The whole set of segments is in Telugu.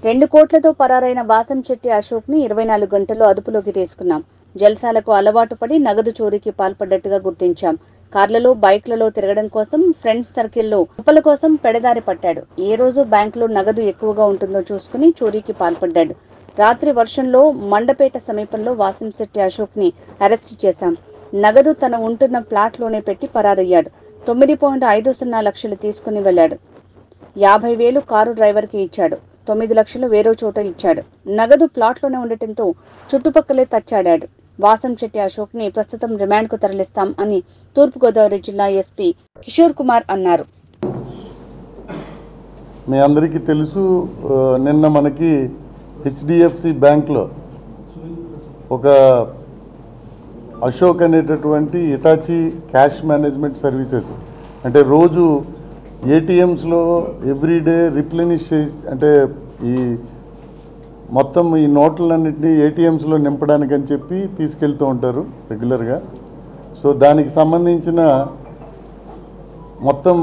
2 కోట్లతో పరారైన వాసంశెట్టి అశోక్ ని 24 గంటల్లో అదుపులోకి తీసుకున్నాం. జల్సాలకు అలవాటు పడి నగదు చోరీకి పాల్పడ్డట్టుగా గుర్తించాం. కార్లలో, బైక్లలో తిరగడం కోసం ఫ్రెండ్స్ సర్కిల్లో కుప్పల కోసం పెడదారి పట్టాడు. ఏ రోజు బ్యాంకులో నగదు ఎక్కువగా ఉంటుందో చూసుకుని చోరీకి పాల్పడ్డాడు. రాత్రి వర్షంలో మండపేట సమీపంలో వాసంశెట్టి అశోక్ ని అరెస్టు చేశాం. నగదు తన ఉంటున్న ప్లాట్లోనే పెట్టి పరారయ్యాడు. 9.50 లక్షలు తీసుకుని వెళ్లాడు. 50,000 కారు డ్రైవర్కి ఇచ్చాడు. 9 లక్షలు వేరే చోట ఇచ్చాడు. నగదు ప్లాట్లోనే ఉండటంతో చుట్టుపక్కలే తచ్చాడాడు. వాసంశెట్టి అశోక్ ని ప్రస్తుతం రిమాండ్ కు తరలిస్తాం అని తూర్పుగోదావరి జిల్లా ఎస్పీ కిషోర్ కుమార్ అన్నారు. మీ అందరికీ తెలుసు, నిన్న మనకి హెచ్డిఎఫ్సి బ్యాంక్లో ఒక అశోక్ అనేటటువంటి ఇటాచీ క్యాష్ మేనేజ్మెంట్ సర్వీసెస్ అంటే రోజు ఏటీఎంస్లో ఎవ్రీడే రిప్లెనిష్ అంటే ఈ మొత్తం ఈ నోట్లన్నింటినీ ఏటీఎంస్లో నింపడానికి అని చెప్పి తీసుకెళ్తూ ఉంటారు రెగ్యులర్గా. సో దానికి సంబంధించిన మొత్తం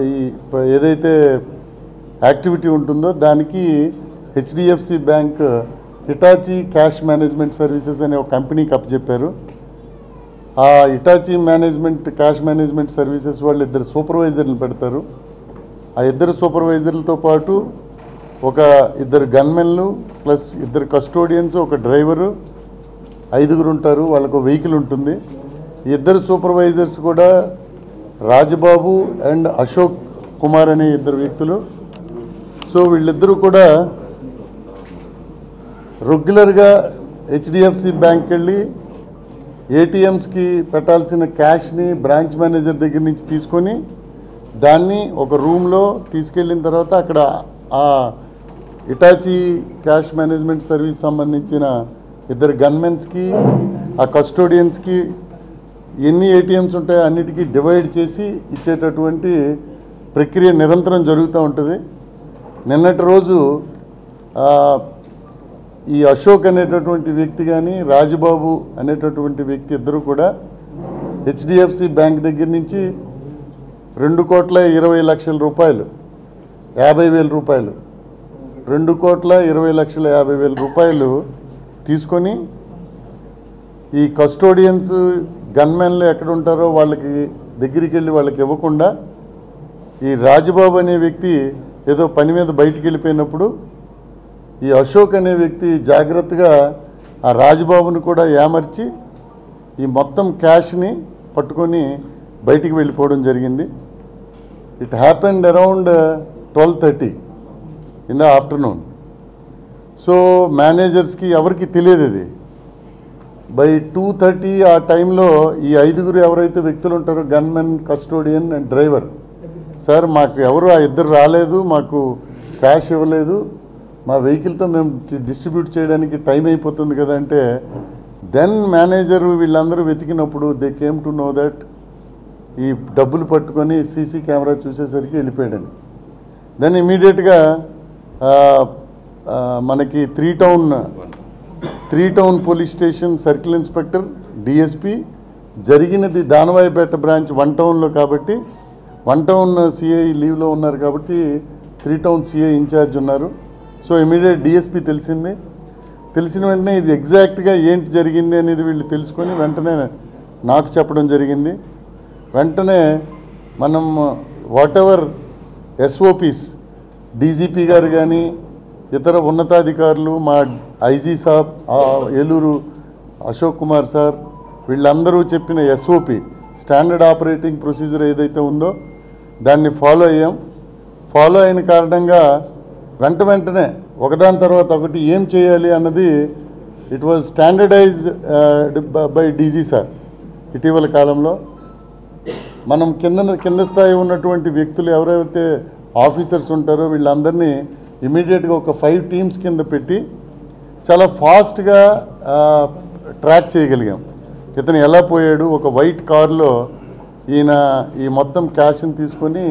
ఈ ఏదైతే యాక్టివిటీ ఉంటుందో దానికి HDFC bank Hitachi cash management services అనే ఒక కంపెనీకి అప్పచెప్పారు. ఆ ఇటాచీ క్యాష్ మేనేజ్మెంట్ సర్వీసెస్ వాళ్ళు 2 సూపర్వైజర్లు పెడతారు. ఆ 2 సూపర్వైజర్లతో పాటు ఒక 2 గన్మెన్లు ప్లస్ 2 కస్టోడియన్స్, ఒక డ్రైవరు, 5గురు ఉంటారు. వాళ్ళకు వెహికల్ ఉంటుంది. ఈ 2 సూపర్వైజర్స్ కూడా రాజబాబు అండ్ అశోక్ కుమార్ అనే 2 వ్యక్తులు. సో వీళ్ళిద్దరూ కూడా రెగ్యులర్గా హెచ్డిఎఫ్సి బ్యాంక్కి వెళ్ళి ఏటీఎంస్కి పెట్టాల్సిన క్యాష్ని బ్రాంచ్ మేనేజర్ దగ్గర నుంచి తీసుకొని దాన్ని ఒక రూమ్లో తీసుకెళ్ళిన తర్వాత అక్కడ ఆ ఇటాచీ క్యాష్ మేనేజ్మెంట్ సర్వీస్ సంబంధించిన 2 గన్మెన్స్కి, ఆ కస్టోడియన్స్కి ఎన్ని ఏటీఎంస్ ఉంటాయో అన్నిటికీ డివైడ్ చేసి ఇచ్చేటటువంటి ప్రక్రియ నిరంతరం జరుగుతూ ఉంటుంది. నిన్నటి రోజు ఈ అశోక్ అనేటటువంటి వ్యక్తి కానీ రాజబాబు అనేటటువంటి వ్యక్తి ఇద్దరు కూడా హెచ్డిఎఫ్సి బ్యాంక్ దగ్గర నుంచి 2,20,00,000 రూపాయలు, 50,000 రూపాయలు, 2,20,50,000 రూపాయలు తీసుకొని ఈ కస్టోడియన్స్ గన్మెన్లు ఎక్కడ ఉంటారో వాళ్ళకి దగ్గరికి వెళ్ళి వాళ్ళకి ఇవ్వకుండా ఈ రాజబాబు అనే వ్యక్తి ఏదో పని మీద బయటికి వెళ్ళిపోయినప్పుడు ఈ అశోక్ అనే వ్యక్తి జాగ్రత్తగా ఆ రాజబాబుని కూడా ఏమర్చి ఈ మొత్తం క్యాష్ని పట్టుకొని బయటికి వెళ్ళిపోవడం జరిగింది. It happened around 12:30 in the afternoon. So మేనేజర్స్కి ఎవరికి తెలియదు ఇది. బై 2:30 ఆ టైంలో ఈ 5గురు ఎవరైతే వ్యక్తులు ఉంటారో gunmen, custodian and driver, sir మాకు ఎవరు ఆ 2 రాలేదు, మాకు క్యాష్ ఇవ్వలేదు, మా వెహికల్తో మేము డిస్ట్రిబ్యూట్ చేయడానికి టైం అయిపోతుంది కదా అంటే దెన్ మేనేజరు వీళ్ళందరూ వెతికినప్పుడు they came to know that ఈ డబ్బులు పట్టుకొని సీసీ కెమెరా చూసేసరికి వెళ్ళిపోయాడని. దెన్ ఇమీడియట్గా మనకి three town police station circle inspector, DSP, జరిగినది దానవాయిపేట బ్రాంచ్ 1 టౌన్లో కాబట్టి 1 టౌన్ సిఐ లీవ్లో ఉన్నారు కాబట్టి 3 టౌన్ సిఐ ఇన్ఛార్జ్ ఉన్నారు. సో ఇమీడియట్ డిఎస్పి తెలిసిన వెంటనే ఇది ఎగ్జాక్ట్గా ఏంటి జరిగింది అనేది వీళ్ళు తెలుసుకొని వెంటనే నాకు చెప్పడం జరిగింది. వెంటనే మనం వాట్ ఎవర్ ఎస్ఓపీస్ డీజీపీ గారు కానీ ఇతర ఉన్నతాధికారులు, మా ఐజీ సాబ్ ఏలూరు అశోక్ కుమార్ సార్, వీళ్ళందరూ చెప్పిన ఎస్ఓపి స్టాండర్డ్ ఆపరేటింగ్ ప్రొసీజర్ ఏదైతే ఉందో దాన్ని ఫాలో అయ్యాం. ఫాలో అయిన కారణంగా వెంటనే ఒకదాని తర్వాత ఒకటి ఏం చేయాలి అన్నది it was standardised by DG sir. ఇటీవల కాలంలో మనం కింద స్థాయి ఉన్నటువంటి వ్యక్తులు ఎవరైతే ఆఫీసర్స్ ఉంటారో వీళ్ళందరినీ ఇమీడియట్గా ఒక 5 టీమ్స్ కింద పెట్టి చాలా ఫాస్ట్గా ట్రాక్ చేయగలిగాం. ఇతను ఎలా పోయాడు, ఒక వైట్ కార్లో ఈయన ఈ మొత్తం క్యాష్ని తీసుకొని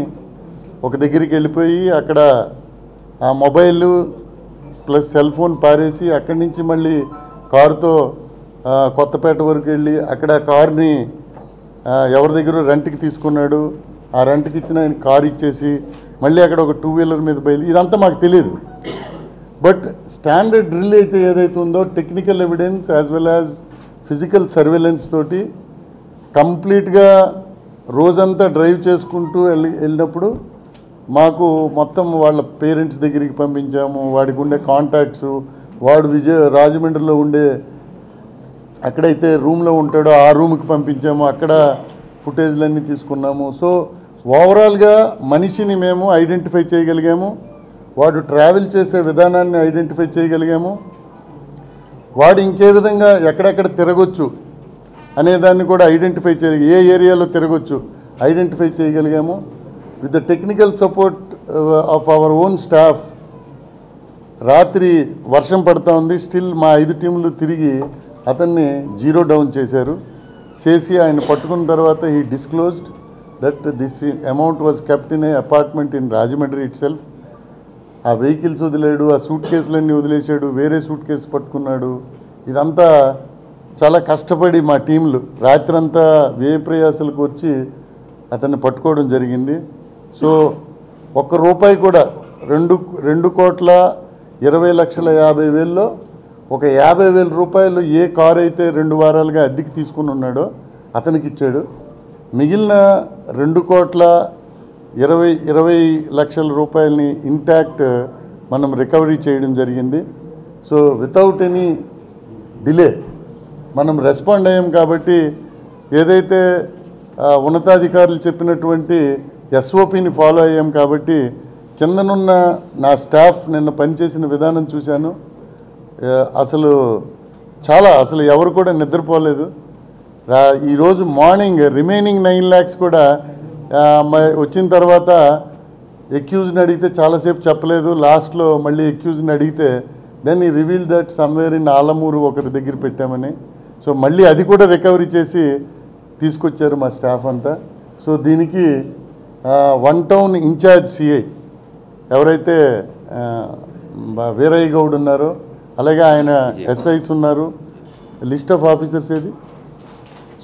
ఒక దగ్గరికి వెళ్ళిపోయి అక్కడ ఆ మొబైల్ ప్లస్ సెల్ ఫోన్ పారేసి అక్కడి నుంచి మళ్ళీ కారుతో కొత్తపేట వరకు వెళ్ళి అక్కడ కార్ని ఎవరి దగ్గర రెంట్కి తీసుకున్నాడు, ఆ రెంట్కి ఇచ్చిన ఆయన కారు ఇచ్చేసి మళ్ళీ అక్కడ ఒక 2 వీలర్ మీద బయలు, ఇదంతా మాకు తెలియదు. బట్ స్టాండర్డ్ డ్రిల్ అయితే ఏదైతే ఉందో technical evidence as well as physical surveillance తోటి కంప్లీట్గా రోజంతా డ్రైవ్ చేసుకుంటూ వెళ్ళినప్పుడు మాకు మొత్తం వాళ్ళ పేరెంట్స్ దగ్గరికి పంపించాము. వాడికి ఉండే కాంటాక్ట్స్, వాడు రాజమండ్రిలో ఉండే ఎక్కడైతే రూమ్లో ఉంటాడో ఆ రూమ్కి పంపించాము. అక్కడ ఫుటేజ్లన్నీ తీసుకున్నాము. సో ఓవరాల్గా మనిషిని మేము ఐడెంటిఫై చేయగలిగాము. వాడు ట్రావెల్ చేసే విధానాన్ని ఐడెంటిఫై చేయగలిగాము. వాడు ఇంకే విధంగా ఎక్కడెక్కడ తిరగొచ్చు అనేదాన్ని కూడా ఐడెంటిఫై చేయగలిగాము. ఏ ఏరియాలో తిరగొచ్చు ఐడెంటిఫై చేయగలిగాము. With the technical support of our own staff. రాత్రి వర్షం పడుతూ ఉంది, స్టిల్ మా 5 టీంలు తిరిగి అతన్ని జీరో డౌన్ చేశారు. చేసి ఆయన పట్టుకున్న తర్వాత he disclosed that this amount was kept in a apartment in Rajahmundry it self. ఆ వెహికల్స్ వదిలేడు, ఆ సూట్ కేసులన్నీ వదిలేశాడు, వేరే సూట్ కేసు పట్టుకున్నాడు. ఇదంతా చాలా కష్టపడి మా టీంలు రాత్రంతా వ్యయ ప్రయాసాలకు వచ్చి అతన్ని పట్టుకోవడం జరిగింది. సో ₹1 కూడా 2,20,50,000లో ఒక ₹50,000 ఏ కారు అయితే 2 వారాలుగా అద్దెకి తీసుకుని ఉన్నాడో అతనికి ఇచ్చాడు. మిగిలిన ₹2,20,00,000 ఇంటాక్ట్ మనం రికవరీ చేయడం జరిగింది. సో వితౌట్ ఎనీ డిలే మనం రెస్పాండ్ అయ్యాం. కాబట్టి ఏదైతే ఉన్నతాధికారులు చెప్పినటువంటి SOPని ఫాలో అయ్యాం. కాబట్టి కిందనున్న నా స్టాఫ్ నిన్న పనిచేసిన విధానం చూశాను. అసలు ఎవరు కూడా నిద్రపోలేదు. ఈరోజు మార్నింగ్ రిమైనింగ్ 9 lakhs కూడా వచ్చిన తర్వాత ఎక్యూజ్ని అడిగితే చాలాసేపు చెప్పలేదు. లాస్ట్లో మళ్ళీ ఎక్యూజ్ని అడిగితే దెన్ ఈ reveal that somewhere in Alamuru ఒకరి దగ్గర పెట్టామని. సో మళ్ళీ అది కూడా రికవరీ చేసి తీసుకొచ్చారు మా స్టాఫ్ అంతా. సో దీనికి వన్ టౌన్ ఇన్ఛార్జ్ సిఐ ఎవరైతే వీరయ్య గౌడ్ ఉన్నారో, అలాగే ఆయన SIs ఉన్నారు. లిస్ట్ ఆఫ్ ఆఫీసర్స్ ఏది?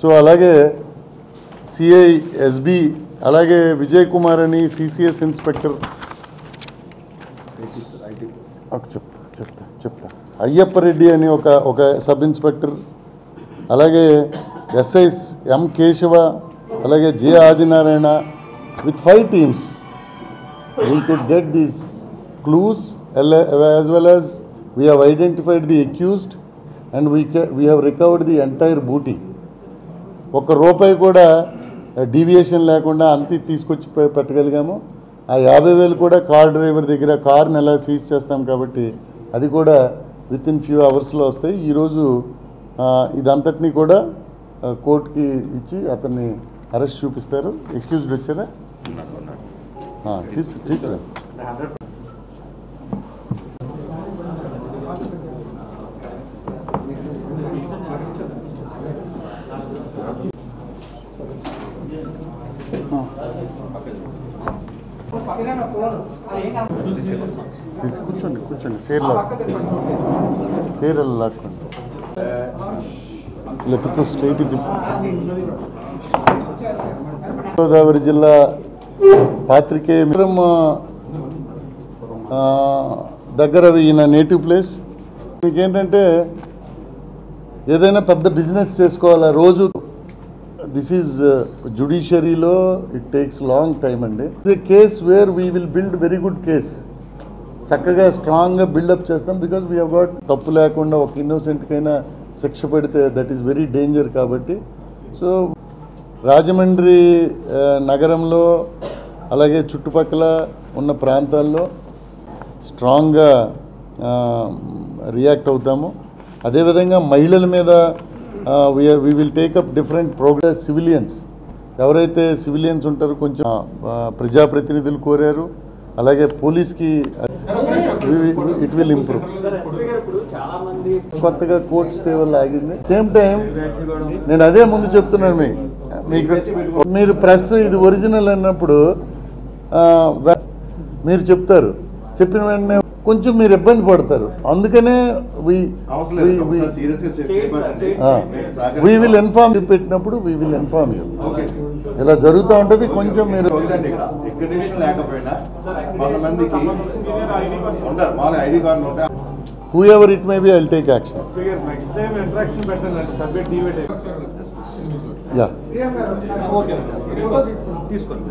సో అలాగే సిఐ SB, అలాగే విజయ్ కుమార్ అని CCS ఇన్స్పెక్టర్, చెప్తా అయ్యప్ప రెడ్డి అని ఒక సబ్ ఇన్స్పెక్టర్, అలాగే SIs M కేశవ, అలాగే J Adinarayana. With 5 teams we could get these clues as well as we have identified the accused and we have recovered the entire booty. ₹1 కూడా డీవియేషన్ లేకుండా అంతే తీసుకొచ్చి పెట్టగలిగాము. ఆ 50,000 కూడా కార్ డ్రైవర్ దగ్గర, కార్ని ఎలా సీజ్ చేస్తాం కాబట్టి అది కూడా విత్ ఇన్ ఫ్యూ అవర్స్లో వస్తాయి. ఈరోజు ఇదంతటినీ కూడా కోర్టుకి ఇచ్చి అతన్ని అరెస్ట్ చూపిస్తారు. ఎక్యూజ్డ్ వచ్చారా? తీసుకురా. కూర్చోండి చైర్లో లాక్కోండి. ఇలా తిప్పు, స్ట్రైట్ తిప్పు. గోదావరి జిల్లా పాత్రికేయ దగ్గర ఈయన నేటివ్ ప్లేస్. మీకేంటంటే ఏదైనా పెద్ద బిజినెస్ చేసుకోవాలా రోజు. దిస్ ఈజ్ జుడిషియరీలో ఇట్ టేక్స్ లాంగ్ టైమ్ అండి. It's a case where we will build very good case. చక్కగా స్ట్రాంగ్గా బిల్డప్ చేస్తాం. బికాజ్ వీ హ్యావ్ గాట్ తప్పు లేకుండా ఒక ఇన్నోసెంట్కైనా శిక్ష పెడితే దట్ ఈస్ వెరీ డేంజర్. కాబట్టి సో రాజమండ్రి నగరంలో అలాగే చుట్టుపక్కల ఉన్న ప్రాంతాల్లో స్ట్రాంగ్గా రియాక్ట్ అవుతాము. అదేవిధంగా మహిళల మీద we will take up different programs. Civilians ఎవరైతే సివిలియన్స్ ఉంటారో కొంచెం ప్రజాప్రతినిధులు కోరారు, అలాగే పోలీస్కి ఇట్ విల్ ఇంప్రూవ్. కొత్తగా కోర్ట్ స్టే వల్ల ఆగింది. సేమ్ టైం నేను అదే ముందు చెప్తున్నాను మీకు మీరు ప్రెస్ ఇది ఒరిజినల్ అన్నప్పుడు మీరు చెప్తారు, చెప్పిన వెంటనే కొంచెం మీరు ఇబ్బంది పడతారు. అందుకనే వీ విల్ ఇన్ఫార్మ్ పెట్టినప్పుడు వీ విల్ ఇన్ఫార్మ్ యూ. ఇలా జరుగుతూ ఉంటుంది. కొంచెం మీరు ఎగ్జిబిషన్ లేకపోయినా కొంతమందికి ఉంటారు మామూలు ఐడి కార్డులు ఉంటాయి. Who ever it may be I will take action. Next time interaction పెట్టండి సబ్మిట్ యా తీసుకోండి.